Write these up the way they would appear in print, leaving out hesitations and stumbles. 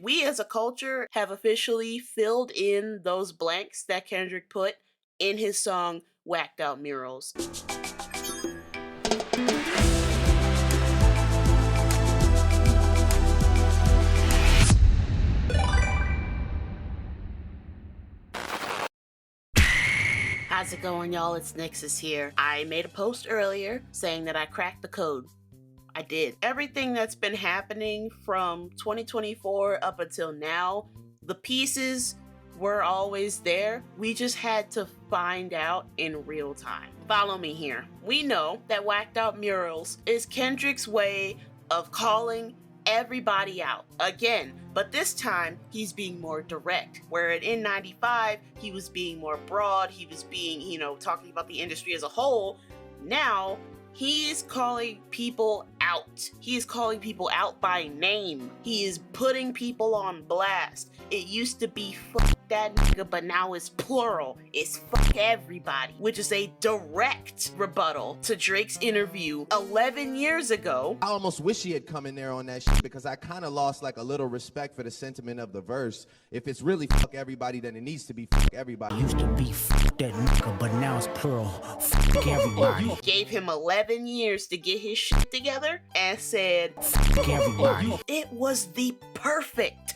We as a culture have officially filled in those blanks that Kendrick put in his song Whacked Out Murals. How's it going, y'all? It's Nixus here. I made a post earlier saying that I cracked the code. I did. Everything that's been happening from 2024 up until now, the pieces were always there. We just had to find out in real time. Follow me here. We know that Whacked Out Murals is Kendrick's way of calling everybody out again, but this time he's being more direct. Where in 95 he was being more broad, he was being, talking about the industry as a whole. Now he's calling people out. He is calling people out by name. He is putting people on blast. It used to be fuck that nigga, but now it's plural. It's fuck everybody, which is a direct rebuttal to Drake's interview 11 years ago. I almost wish he had come in there on that shit because I kind of lost like a little respect for the sentiment of the verse. If it's really fuck everybody, then it needs to be fuck everybody. Used to be fuck that nigga, but now it's plural. Fuck everybody. Gave him 11 years to get his shit together and said fuck everybody. It was the perfect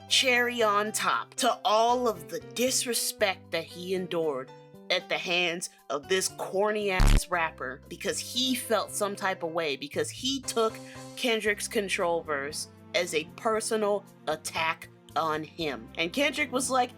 cherry on top to all of the disrespect that he endured at the hands of this corny ass rapper because he felt some type of way because he took Kendrick's Control verse as a personal attack on him. And Kendrick was like,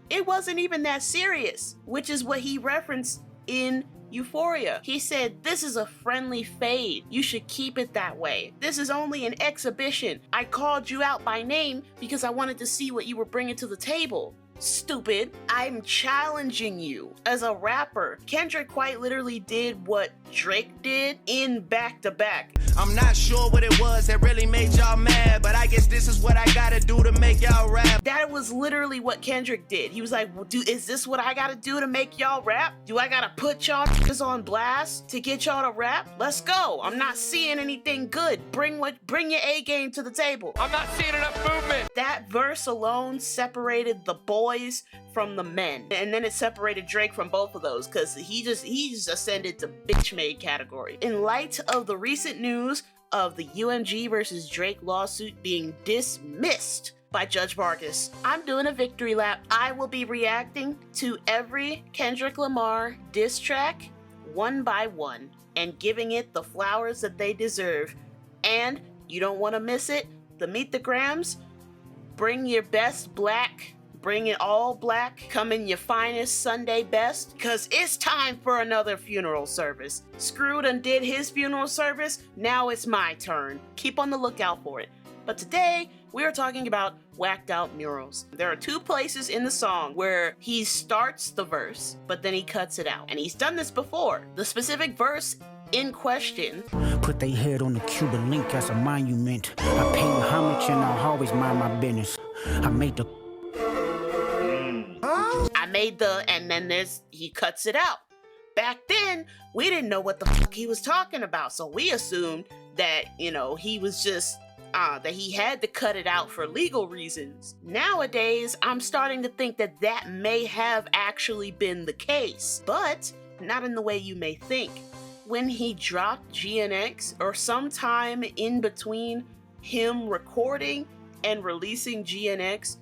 it wasn't even that serious, which is what he referenced in Euphoria. He said, this is a friendly fade. You should keep it that way. This is only an exhibition. I called you out by name because I wanted to see what you were bringing to the table. Stupid. I'm challenging you as a rapper. Kendrick quite literally did what Drake did in back-to-back. I'm not sure what it was that really made y'all mad, but I guess this is what I gotta do to make y'all rap. That was literally what Kendrick did. He was like, well, is this what I gotta do to make y'all rap? Do I gotta put y'all on blast to get y'all to rap? Let's go. I'm not seeing anything good. Bring your A game to the table. I'm not seeing enough movement. That verse alone separated the boys from the men. And then it separated Drake from both of those because he's ascended to bitch made category. In light of the recent news of the UMG versus Drake lawsuit being dismissed by Judge Vargas, I'm doing a victory lap. I will be reacting to every Kendrick Lamar diss track one by one and giving it the flowers that they deserve. And you don't want to miss it. The Meet the Grams, bring your best black, bring it all black, come in your finest Sunday best, because it's time for another funeral service. Screw done did his funeral service, now it's my turn. Keep on the lookout for it. But today, we are talking about Whacked Out Murals. There are two places in the song where he starts the verse, but then he cuts it out. And he's done this before. The specific verse in question: put they head on the Cuban link as a monument. I pay homage and I'll always mind my business. And then he cuts it out. Back then, we didn't know what the fuck he was talking about, so we assumed that, he was just, that he had to cut it out for legal reasons. Nowadays, I'm starting to think that that may have actually been the case, but not in the way you may think. When he dropped GNX, or sometime in between him recording and releasing GNX,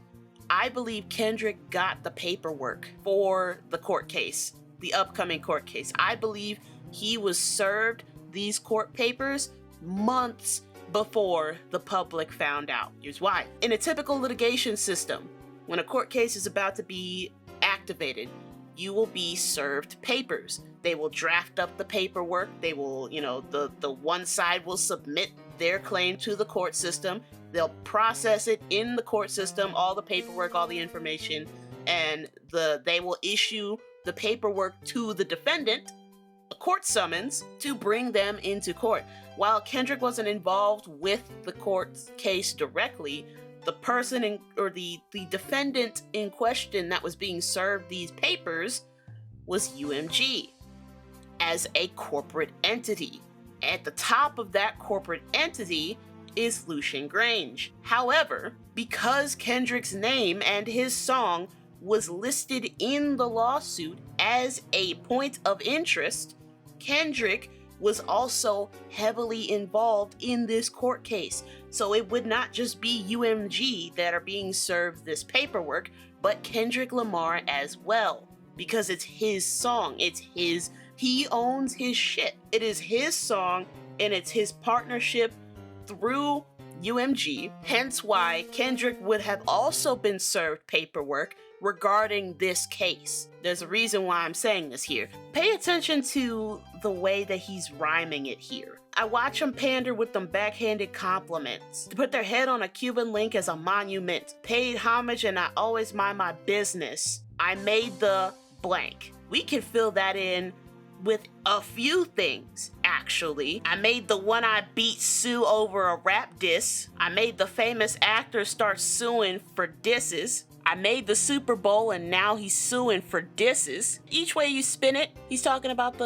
I believe Kendrick got the paperwork for the court case, the upcoming court case. I believe he was served these court papers months before the public found out. Here's why. In a typical litigation system, when a court case is about to be activated, you will be served papers. They will draft up the paperwork. They will, the one side will submit their claim to the court system. They'll process it in the court system, all the paperwork, all the information, and they will issue the paperwork to the defendant, a court summons, to bring them into court. While Kendrick wasn't involved with the court case directly, the person the defendant in question that was being served these papers was UMG as a corporate entity. At the top of that corporate entity is Lucian Grange. However, because Kendrick's name and his song was listed in the lawsuit as a point of interest, Kendrick was also heavily involved in this court case. So it would not just be UMG that are being served this paperwork, but Kendrick Lamar as well, because it's his song. He owns his shit. It is his song, and it's his partnership through UMG, hence why Kendrick would have also been served paperwork regarding this case. There's a reason why I'm saying this here. Pay attention to the way that he's rhyming it here. I watch him pander with them backhanded compliments. To put their head on a Cuban link as a monument. Paid homage and I always mind my business. I made the blank. We can fill that in with a few things, actually. I made the one I beat Sue over a rap diss. I made the famous actor start suing for disses. I made the Super Bowl and now he's suing for disses. Each way you spin it, he's talking about the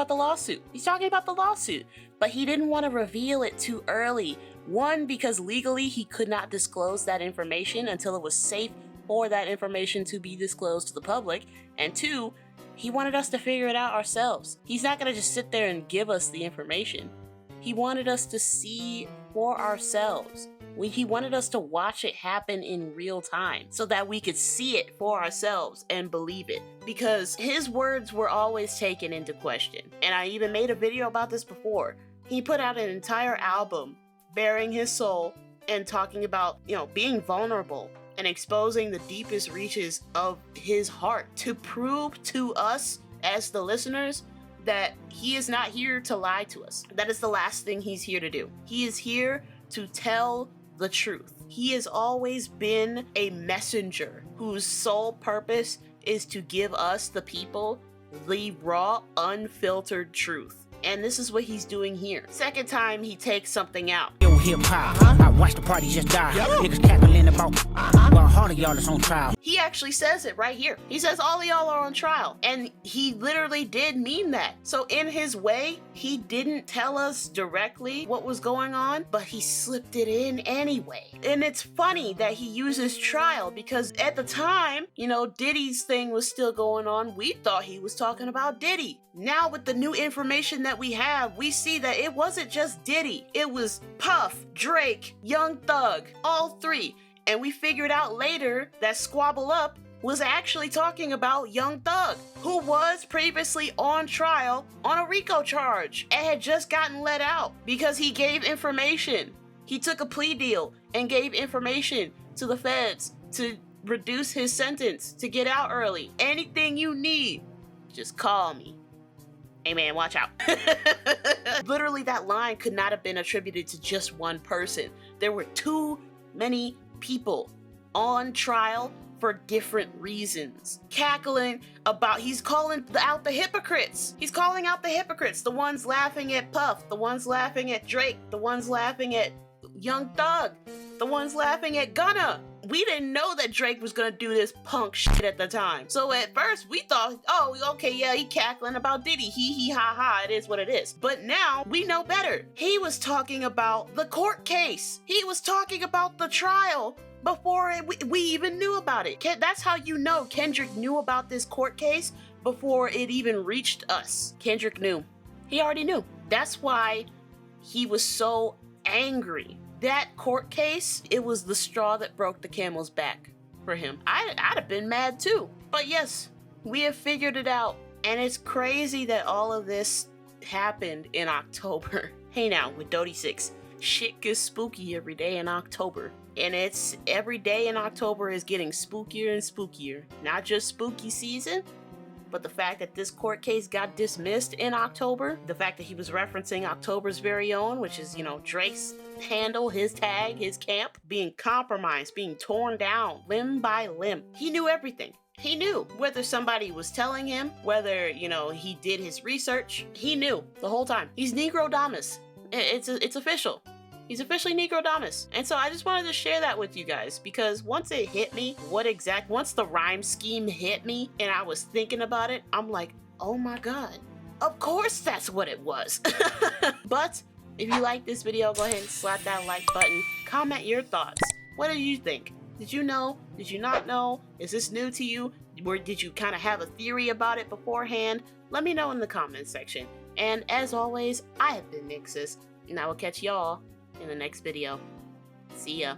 lawsuit. He's talking about the lawsuit, but he didn't want to reveal it too early. One, because legally he could not disclose that information until it was safe for that information to be disclosed to the public. And two, he wanted us to figure it out ourselves. He's not gonna just sit there and give us the information. He wanted us to see for ourselves. He wanted us to watch it happen in real time so that we could see it for ourselves and believe it. Because his words were always taken into question. And I even made a video about this before. He put out an entire album bearing his soul and talking about, being vulnerable and exposing the deepest reaches of his heart to prove to us as the listeners that he is not here to lie to us. That is the last thing he's here to do. He is here to tell the truth. He has always been a messenger whose sole purpose is to give us, the people, the raw, unfiltered truth. And this is what he's doing here. Second time he takes something out. Yo, hip hop. I watch the party just die. Niggas cackling about while all of y'all is on trial. He actually says it right here. He says all of y'all are on trial. And he literally did mean that. So in his way, he didn't tell us directly what was going on, but he slipped it in anyway. And it's funny that he uses trial because at the time, Diddy's thing was still going on. We thought he was talking about Diddy. Now with the new information that we have, we see that it wasn't just Diddy. It was Puff, Drake, Young Thug, all three. And we figured out later that Squabble Up was actually talking about Young Thug, who was previously on trial on a RICO charge and had just gotten let out because he gave information. He took a plea deal and gave information to the feds to reduce his sentence, to get out early. Anything you need, just call me. Hey man, watch out. Literally, that line could not have been attributed to just one person. There were too many people on trial for different reasons. Cackling about, he's calling out the hypocrites. He's calling out the hypocrites. The ones laughing at Puff, the ones laughing at Drake, the ones laughing at Young Thug, the ones laughing at Gunna. We didn't know that Drake was gonna do this punk shit at the time. So at first we thought, oh, okay, yeah, he cackling about Diddy. Hee ha ha, it is what it is. But now we know better. He was talking about the court case. He was talking about the trial before we even knew about it. That's how you know Kendrick knew about this court case before it even reached us. Kendrick knew. He already knew. That's why he was so angry. That court case, it was the straw that broke the camel's back for him. I'd have been mad too. But yes, we have figured it out. And it's crazy that all of this happened in October. Hey now, with Dodie 6, shit gets spooky every day in October. And it's every day in October is getting spookier and spookier. Not just spooky season, but the fact that this court case got dismissed in October, the fact that he was referencing October's very own, which is, Drake's handle, his tag, his camp, being compromised, being torn down limb by limb. He knew everything. He knew whether somebody was telling him, whether, he did his research. He knew the whole time. He's Negrodamus. It's official. He's officially Negrodamus. And so I just wanted to share that with you guys because once it hit me, once the rhyme scheme hit me and I was thinking about it, I'm like, oh my God, of course that's what it was. But If you like this video, go ahead and slap that like button. Comment your thoughts. What do you think? Did you know? Did you not know? Is this new to you? Or did you kind of have a theory about it beforehand? Let me know in the comments section. And as always, I have been Nixus, and I will catch y'all in the next video. See ya.